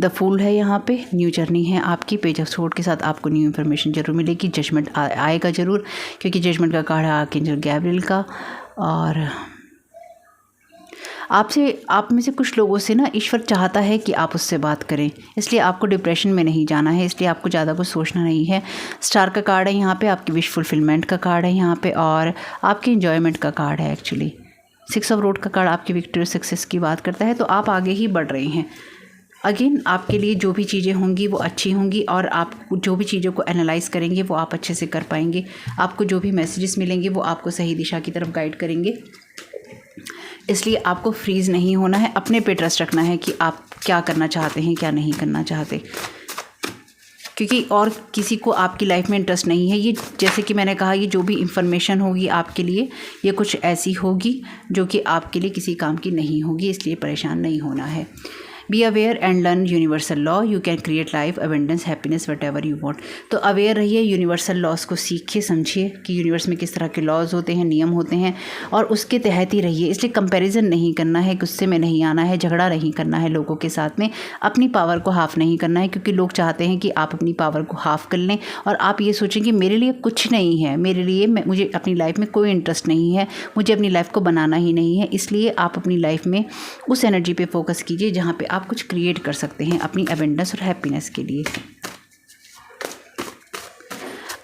Speaker 1: द फूल है यहाँ पे, न्यू जर्नी है आपकी। पेज ऑफ सोर्ड के साथ आपको न्यू इन्फॉर्मेशन जरूर मिलेगी। जजमेंट आएगा ज़रूर, क्योंकि जजमेंट का कार्ड है आर्कएंजल गैब्रिएल का। और आप में से कुछ लोगों से ना ईश्वर चाहता है कि आप उससे बात करें, इसलिए आपको डिप्रेशन में नहीं जाना है, इसलिए आपको ज़्यादा कुछ सोचना नहीं है। स्टार का कार्ड है यहाँ पे, आपकी विश फुलफिलमेंट का कार्ड है यहाँ पे, और आपके इन्जॉयमेंट का कार्ड है एक्चुअली। 6 ऑफ रोड का कार्ड आपकी विक्ट्री सक्सेस की बात करता है। तो आप आगे ही बढ़ रहे हैं। अगेन आपके लिए जो भी चीज़ें होंगी वो अच्छी होंगी, और आप जो भी चीज़ों को एनालाइज करेंगे वो आप अच्छे से कर पाएंगे। आपको जो भी मैसेजेस मिलेंगे वो आपको सही दिशा की तरफ गाइड करेंगे। इसलिए आपको फ्रीज़ नहीं होना है, अपने पे ट्रस्ट रखना है कि आप क्या करना चाहते हैं, क्या नहीं करना चाहते, क्योंकि और किसी को आपकी लाइफ में इंटरेस्ट नहीं है। ये जैसे कि मैंने कहा, ये जो भी इंफॉर्मेशन होगी आपके लिए, ये कुछ ऐसी होगी जो कि आपके लिए किसी काम की नहीं होगी, इसलिए परेशान नहीं होना है। Be aware and learn universal law, you can create life abundance happiness what ever you want. तो अवेयर रहिए, यूनिवर्सल लॉज को सीखिए, समझिए कि यूनिवर्स में किस तरह के लॉज होते हैं, नियम होते हैं, और उसके तहत ही रहिए। इसलिए कंपैरिजन नहीं करना है, गुस्से में नहीं आना है, झगड़ा नहीं करना है लोगों के साथ में, अपनी पावर को हाफ नहीं करना है, क्योंकि लोग चाहते हैं कि आप अपनी पावर को हाफ कर लें और आप ये सोचें कि मेरे लिए कुछ नहीं है, मेरे लिए मुझे अपनी लाइफ में कोई इंटरेस्ट नहीं है, मुझे अपनी लाइफ को बनाना ही नहीं है। इसलिए आप अपनी लाइफ में उस एनर्जी पे फोकस कीजिए जहाँ पे आप कुछ क्रिएट कर सकते हैं अपनी अबेंडेंस और हैप्पीनेस के लिए।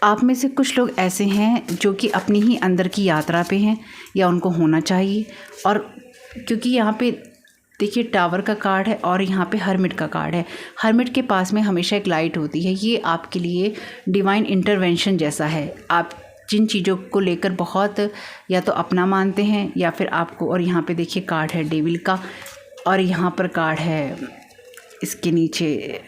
Speaker 1: आप में से कुछ लोग ऐसे हैं जो कि अपनी ही अंदर की यात्रा पे हैं, या उनको होना चाहिए। और क्योंकि यहाँ पे देखिए टावर का कार्ड है और यहाँ पे हर्मिट का कार्ड है। हर्मिट के पास में हमेशा एक लाइट होती है, ये आपके लिए डिवाइन इंटरवेंशन जैसा है। आप जिन चीज़ों को लेकर बहुत या तो अपना मानते हैं या फिर आपको, और यहाँ पे देखिए कार्ड है डेविल का, और यहाँ पर कार्ड है इसके नीचे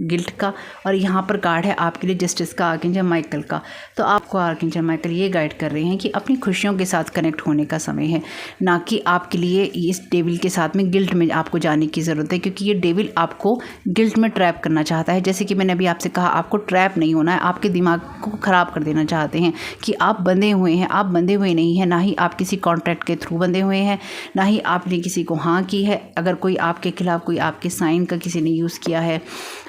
Speaker 1: गिल्ट का, और यहाँ पर कार्ड है आपके लिए जस्टिस का, आर्कएंजल माइकल का। तो आपको आर्कएंजल माइकल ये गाइड कर रहे हैं कि अपनी खुशियों के साथ कनेक्ट होने का समय है, ना कि आपके लिए इस डेविल के साथ में गिल्ट में आपको जाने की ज़रूरत है, क्योंकि ये डेविल आपको गिल्ट में ट्रैप करना चाहता है। जैसे कि मैंने अभी आपसे कहा, आपको ट्रैप नहीं होना है, आपके दिमाग को ख़राब कर देना चाहते हैं कि आप बंधे हुए हैं। आप बंधे हुए नहीं हैं, ना ही आप किसी कॉन्ट्रैक्ट के थ्रू बंधे हुए हैं, ना ही आपने किसी को हाँ की है। अगर कोई आपके खिलाफ, कोई आपके साइन का किसी ने यूज़ किया है,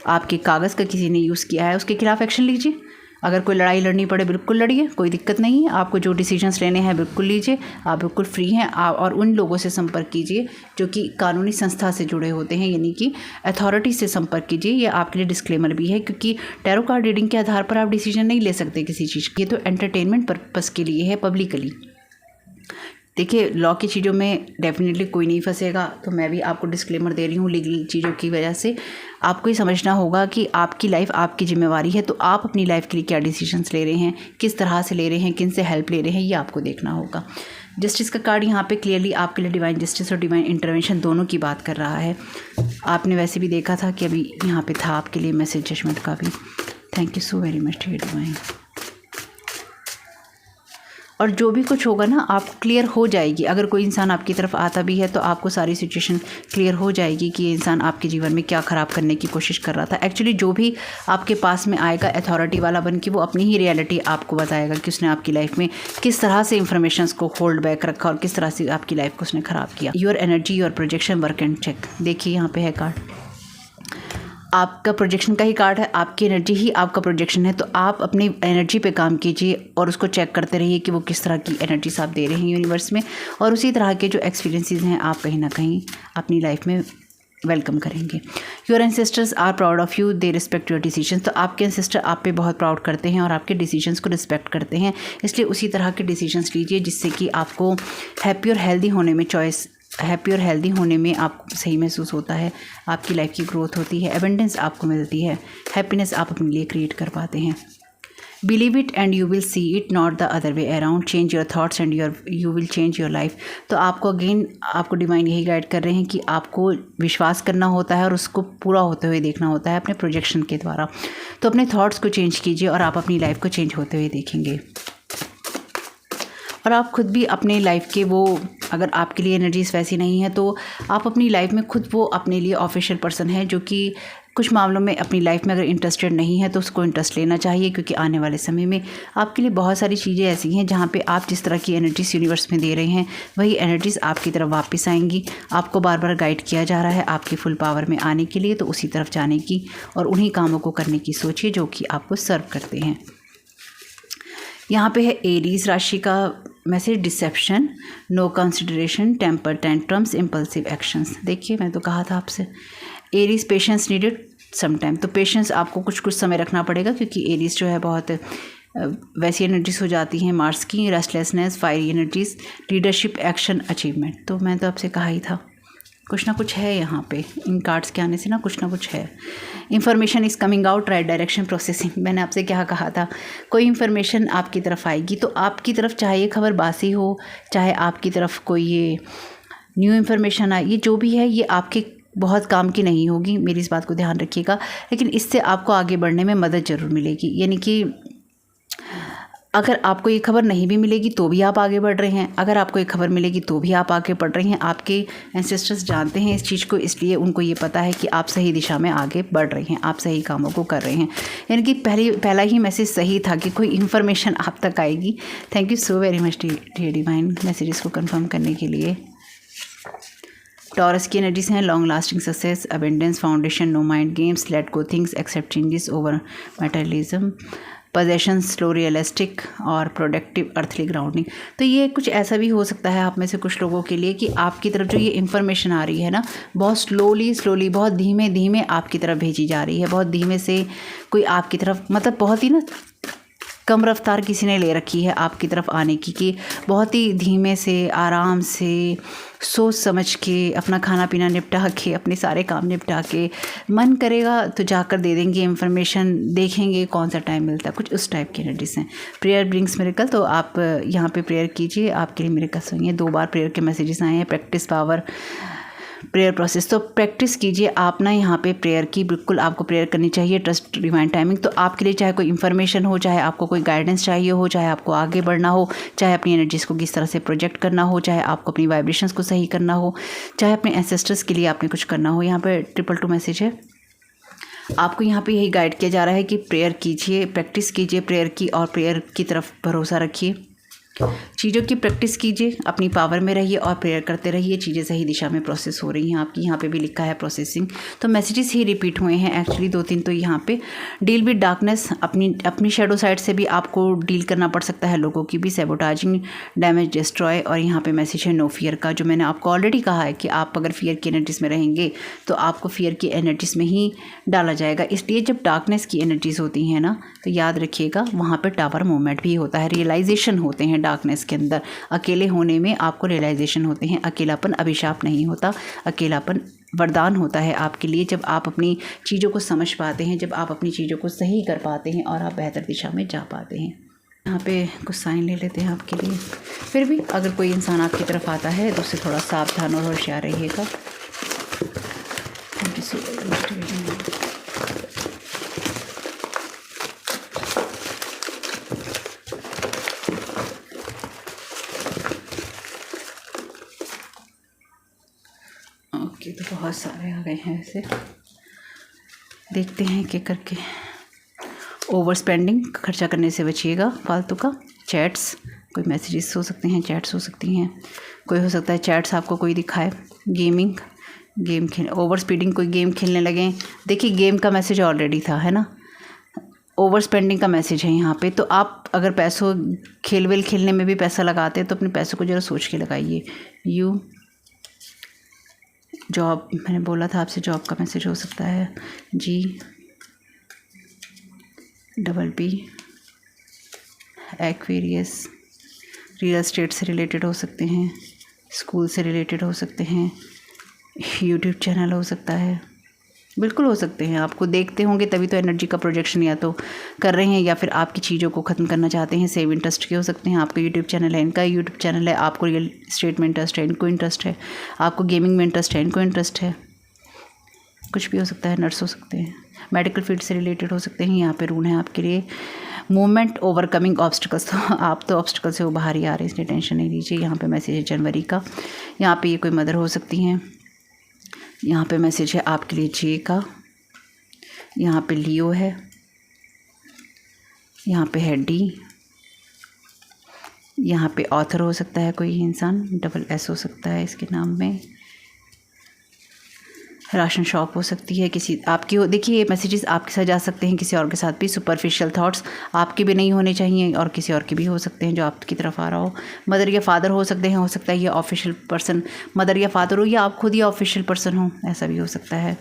Speaker 1: आपके कागज़ का किसी ने यूज़ किया है, उसके खिलाफ एक्शन लीजिए। अगर कोई लड़ाई लड़नी पड़े बिल्कुल लड़िए, कोई दिक्कत नहीं है। आपको जो डिसीजंस लेने हैं बिल्कुल लीजिए, आप बिल्कुल फ्री हैं। आप और उन लोगों से संपर्क कीजिए जो कि कानूनी संस्था से जुड़े होते हैं, यानी कि अथॉरिटी से संपर्क कीजिए। ये आपके लिए डिस्क्लेमर भी है, क्योंकि टैरो कार्ड रीडिंग के आधार पर आप डिसीजन नहीं ले सकते किसी चीज़ की। ये तो एंटरटेनमेंट पर्पज़ के लिए है, पब्लिकली। देखिए, लॉ की चीज़ों में डेफिनेटली कोई नहीं फंसेगा, तो मैं भी आपको डिस्क्लेमर दे रही हूँ। लीगल चीज़ों की वजह से आपको ही समझना होगा कि आपकी लाइफ आपकी जिम्मेवारी है, तो आप अपनी लाइफ के लिए क्या डिसीजंस ले रहे हैं, किस तरह से ले रहे हैं, किन से हेल्प ले रहे हैं, ये आपको देखना होगा। जस्टिस का कार्ड यहाँ पे क्लियरली आपके लिए डिवाइन जस्टिस और डिवाइन इंटरवेंशन दोनों की बात कर रहा है। आपने वैसे भी देखा था कि अभी यहाँ पे था आपके लिए मैसेज जजमेंट का भी। Thank you so very much dear divine. और जो भी कुछ होगा ना, आप क्लियर हो जाएगी। अगर कोई इंसान आपकी तरफ आता भी है तो आपको सारी सिचुएशन क्लियर हो जाएगी कि ये इंसान आपके जीवन में क्या ख़राब करने की कोशिश कर रहा था। एक्चुअली जो भी आपके पास में आएगा अथॉरिटी वाला बन के, वो अपनी ही रियलिटी आपको बताएगा कि उसने आपकी लाइफ में किस तरह से इंफॉर्मेशंस को होल्ड बैक रखा और किस तरह से आपकी लाइफ को उसने ख़राब किया। Your energy, your projection, work and check. देखिए यहाँ पे है कार्ड, आपका प्रोजेक्शन का ही कार्ड है। आपकी एनर्जी ही आपका प्रोजेक्शन है, तो आप अपनी एनर्जी पे काम कीजिए और उसको चेक करते रहिए कि वो किस तरह की एनर्जीज आप दे रहे हैं यूनिवर्स में, और उसी तरह के जो एक्सपीरियंसेस हैं आप कहीं ना कहीं अपनी लाइफ में वेलकम करेंगे। Your ancestors are proud of you, they respect your decisions. तो आपके एंसेस्टर आप पे बहुत प्राउड करते हैं और आपके डिसीजंस को रिस्पेक्ट करते हैं, इसलिए उसी तरह के डिसीजंस लीजिए जिससे कि आपको हैप्पी और हेल्दी होने में हैप्पी और हेल्दी होने में आपको सही महसूस होता है। आपकी लाइफ की ग्रोथ होती है, एबंडेंस आपको मिलती है, हैप्पीनेस आप अपने लिए क्रिएट कर पाते हैं। Believe it and you will see it, not the other way around. Change your thoughts and you will change your life. तो आपको अगेन आपको डिवाइन यही गाइड कर रहे हैं कि आपको विश्वास करना होता है और उसको पूरा होते हुए देखना होता है अपने प्रोजेक्शन के द्वारा। तो अपने थाट्स को चेंज कीजिए और आप अपनी लाइफ को चेंज होते हुए देखेंगे। और आप खुद भी अपने लाइफ के वो, अगर आपके लिए एनर्जीज वैसी नहीं है तो आप अपनी लाइफ में खुद वो अपने लिए ऑफिशियल पर्सन है, जो कि कुछ मामलों में अपनी लाइफ में अगर इंटरेस्टेड नहीं है तो उसको इंटरेस्ट लेना चाहिए, क्योंकि आने वाले समय में आपके लिए बहुत सारी चीज़ें ऐसी हैं जहाँ पे आप जिस तरह की एनर्जीज यूनिवर्स में दे रहे हैं वही एनर्जीज आपकी तरफ वापस आएंगी। आपको बार बार गाइड किया जा रहा है आपकी फुल पावर में आने के लिए, तो उसी तरफ जाने की और उन्हीं कामों को करने की सोचिए जो कि आपको सर्व करते हैं। यहाँ पे है एरीज राशि का message, deception, no consideration, temper tantrums, impulsive actions. देखिए, मैं तो कहा था आपसे एरीज पेशेंस नीडेड समटाइम। तो पेशेंस आपको कुछ समय रखना पड़ेगा, क्योंकि एरीज जो है बहुत वैसी एनर्जीज हो जाती हैं मार्स की, restlessness, fiery energies, leadership, action, achievement. तो मैं तो आपसे कहा ही था कुछ ना कुछ है यहाँ पे, इन कार्ड्स के आने से ना कुछ है। Information is coming out, right direction, processing. मैंने आपसे क्या कहा था, कोई इन्फॉर्मेशन आपकी तरफ आएगी तो आपकी तरफ चाहे ये खबर बासी हो, चाहे आपकी तरफ कोई ये न्यू इन्फॉर्मेशन आए, ये जो भी है ये आपके बहुत काम की नहीं होगी, मेरी इस बात को ध्यान रखिएगा, लेकिन इससे आपको आगे बढ़ने में मदद ज़रूर मिलेगी। यानी कि अगर आपको ये खबर नहीं भी मिलेगी तो भी आप आगे बढ़ रहे हैं, अगर आपको ये खबर मिलेगी तो भी आप आगे बढ़ रहे हैं। आपके एंसेस्टर्स जानते हैं इस चीज़ को, इसलिए उनको ये पता है कि आप सही दिशा में आगे बढ़ रहे हैं, आप सही कामों को कर रहे हैं। यानी कि पहला ही मैसेज सही था कि कोई इन्फॉर्मेशन आप तक आएगी। Thank you so very much dear divine messages को कंफर्म करने के लिए। टॉरस की एनर्जीज हैं, long lasting success, abundance, foundation, no mind games, let go things, accept changes over materialism, possession, slow realistic और प्रोडक्टिव, अर्थली ग्राउंडिंग। तो ये कुछ ऐसा भी हो सकता है आप में से कुछ लोगों के लिए कि आपकी तरफ जो ये इन्फॉर्मेशन आ रही है ना, बहुत स्लोली बहुत धीमे आपकी तरफ भेजी जा रही है, बहुत धीमे से कोई आपकी तरफ, मतलब बहुत ही ना कम रफ्तार किसी ने ले रखी है आपकी तरफ आने की, कि बहुत ही धीमे से, आराम से, सोच समझ के, अपना खाना पीना निपटा के, अपने सारे काम निपटा के, मन करेगा तो जाकर दे देंगे इन्फॉर्मेशन, देखेंगे कौन सा टाइम मिलता है, कुछ उस टाइप की एनर्जीज हैं। प्रेयर ब्रिंग्स मिरेकल, तो आप यहाँ पे प्रेयर कीजिए, आपके लिए मिरेकल्स हुई हैं। 2 बार प्रेयर के मैसेजेस आए हैं। Practice power, prayer process. तो प्रैक्टिस कीजिए आप ना यहाँ पे प्रेयर की, बिल्कुल आपको प्रेयर करनी चाहिए, ट्रस्ट डिवाइन टाइमिंग। तो आपके लिए चाहे कोई इन्फॉर्मेशन हो, चाहे आपको कोई गाइडेंस चाहिए हो, चाहे आपको आगे बढ़ना हो, चाहे अपनी एनर्जीज़ को किस तरह से प्रोजेक्ट करना हो, चाहे आपको अपनी वाइब्रेशंस को सही करना हो, चाहे अपने एंसेस्टर्स के लिए आपने कुछ करना हो, यहाँ पर 222 मैसेज है। आपको यहाँ पे यही गाइड किया जा रहा है कि प्रेयर कीजिए, प्रैक्टिस कीजिए प्रेयर की, और प्रेयर की तरफ भरोसा रखिए। चीज़ों की प्रैक्टिस कीजिए, अपनी पावर में रहिए और प्रेयर करते रहिए। चीज़ें सही दिशा में प्रोसेस हो रही हैं आपकी। यहाँ पे भी लिखा है प्रोसेसिंग। तो मैसेजेस ही रिपीट हुए हैं एक्चुअली 2-3। तो यहाँ पे डील विद डार्कनेस, अपनी शेडो साइड से भी आपको डील करना पड़ सकता है, लोगों की भी, सैबोटाजिंग, डैमेज, डिस्ट्रॉय। और यहाँ पे मैसेज है नो फियर का, जो मैंने आपको ऑलरेडी कहा है कि आप अगर फियर की एनर्जीज़ में रहेंगे तो आपको फियर की एनर्जीज़ में ही डाला जाएगा। इसलिए जब डार्कनेस की एनर्जीज़ होती हैं ना, तो याद रखिएगा वहाँ पर टावर मूवमेंट भी होता है, रियलाइजेशन होते हैं डार्कनेस के अंदर। अकेले होने में आपको रियलाइजेशन होते हैं। अकेलापन अभिशाप नहीं होता, अकेलापन वरदान होता है आपके लिए, जब आप अपनी चीज़ों को समझ पाते हैं, जब आप अपनी चीज़ों को सही कर पाते हैं और आप बेहतर दिशा में जा पाते हैं। यहाँ पे कुछ साइन ले लेते हैं आपके लिए। फिर भी अगर कोई इंसान आपकी तरफ आता है तो उससे थोड़ा सावधान और होशियार रहिएगा। ओके, तो बहुत सारे आ गए हैं ऐसे। देखते हैं क्या करके। ओवर स्पेंडिंग, खर्चा करने से बचिएगा फालतू का। चैट्स, कोई मैसेजेस हो सकते हैं, चैट्स हो सकती हैं, कोई हो सकता है चैट्स आपको कोई दिखाए। गेमिंग, गेम खेल, ओवर स्पीडिंग, कोई गेम खेलने लगे। देखिए गेम का मैसेज ऑलरेडी था, है ना। ओवर स्पेंडिंग का मैसेज है यहाँ पे। तो आप अगर पैसों खेल खेलने में भी पैसा लगाते हैं तो अपने पैसों को ज़रा सोच के लगाइए। जॉब, मैंने बोला था आपसे, जॉब का मैसेज हो सकता है। GBB, एक्वेरियस, रियल एस्टेट से रिलेटेड हो सकते हैं, स्कूल से रिलेटेड हो सकते हैं, यूट्यूब चैनल हो सकता है, बिल्कुल हो सकते हैं। आपको देखते होंगे तभी तो एनर्जी का प्रोजेक्शन या तो कर रहे हैं, या फिर आपकी चीज़ों को ख़त्म करना चाहते हैं। सेव इंटरेस्ट के हो सकते हैं। आपका यूट्यूब चैनल है, इनका यूट्यूब चैनल है, आपको रियल एस्टेट में इंटरेस्ट है, इनको इंटरेस्ट है, आपको गेमिंग में इंटरेस्ट है, इनको इंटरेस्ट है। कुछ भी हो सकता है, नर्स हो सकते हैं, मेडिकल फील्ड से रिलेटेड हो सकते हैं। यहाँ पे रूल है आपके लिए, मूवमेंट, ओवरकमिंग ऑब्स्टिकल्स। तो आप तो ऑब्स्टिकल से वो बाहर ही आ रहे हैं, इसलिए टेंशन नहीं लीजिए। यहाँ पे मैसेज है जनवरी का। यहाँ पे ये कोई मदर हो सकती हैं। यहाँ पे मैसेज है आपके लिए जे का। यहाँ पे लियो है, यहाँ पे है डी, यहाँ पे ऑथर हो सकता है कोई इंसान, SS हो सकता है इसके नाम में। राशन शॉप हो सकती है किसी आपकी हो। देखिए ये मैसेजेस आपके साथ जा सकते हैं, किसी और के साथ भी। सुपरफिशियल थॉट्स आपके भी नहीं होने चाहिए और किसी और के भी हो सकते हैं जो आपकी तरफ आ रहा हो। मदर या फादर हो सकते हैं, हो सकता है ये ऑफिशियल पर्सन मदर या फादर हो, या आप खुद ही ऑफिशियल पर्सन हो, ऐसा भी हो सकता है।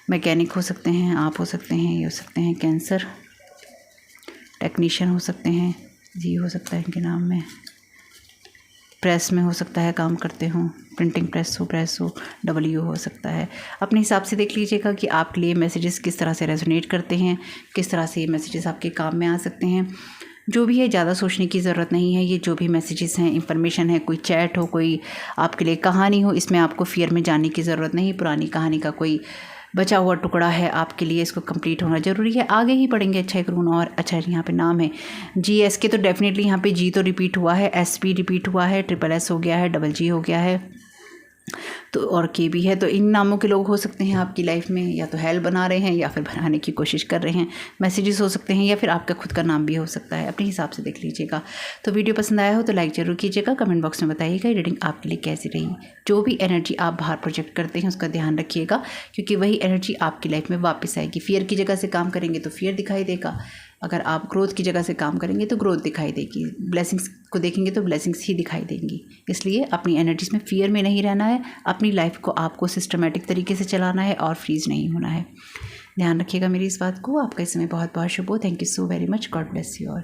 Speaker 1: मैकेनिक हो सकते हैं, आप हो सकते हैं, ये हो सकते हैं। कैंसर, टेक्नीशियन हो सकते हैं, जी हो सकता है इनके नाम में। प्रेस में हो सकता है काम करते हों, प्रिंटिंग प्रेस हो, W हो सकता है। अपने हिसाब से देख लीजिएगा कि आपके लिए मैसेजेस किस तरह से रेजोनेट करते हैं, किस तरह से ये मैसेजेस आपके काम में आ सकते हैं। जो भी है ज़्यादा सोचने की ज़रूरत नहीं है। ये जो भी मैसेजेस हैं, इंफॉर्मेशन है, कोई चैट हो, कोई आपके लिए कहानी हो, इसमें आपको फियर में जाने की ज़रूरत नहीं। पुरानी कहानी का कोई बचा हुआ टुकड़ा है आपके लिए, इसको कंप्लीट होना ज़रूरी है। आगे ही पढ़ेंगे। अच्छा एक रून और, अच्छा यहाँ पे नाम है GS के, तो डेफिनेटली यहाँ पे G तो रिपीट हुआ है, SP रिपीट हुआ है, SSS हो गया है, GG हो गया है, तो और K भी है। तो इन नामों के लोग हो सकते हैं आपकी लाइफ में, या तो हेल्प बना रहे हैं या फिर बनाने की कोशिश कर रहे हैं। मैसेजेस हो सकते हैं या फिर आपका खुद का नाम भी हो सकता है, अपने हिसाब से देख लीजिएगा। तो वीडियो पसंद आया हो तो लाइक ज़रूर कीजिएगा, कमेंट बॉक्स में बताइएगा रीडिंग आपके लिए कैसी रही। जो भी एनर्जी आप बाहर प्रोजेक्ट करते हैं उसका ध्यान रखिएगा, क्योंकि वही एनर्जी आपकी लाइफ में वापस आएगी। फियर की जगह से काम करेंगे तो फियर दिखाई देगा, अगर आप ग्रोथ की जगह से काम करेंगे तो ग्रोथ दिखाई देगी, ब्लेसिंग्स को देखेंगे तो ब्लेसिंग्स ही दिखाई देंगी। इसलिए अपनी एनर्जीज में फियर में नहीं रहना है, अपनी लाइफ को आपको सिस्टमेटिक तरीके से चलाना है और फ्रीज नहीं होना है। ध्यान रखिएगा मेरी इस बात को। आपका इस समय बहुत बहुत शुभ हो। Thank you so very much. God bless you all.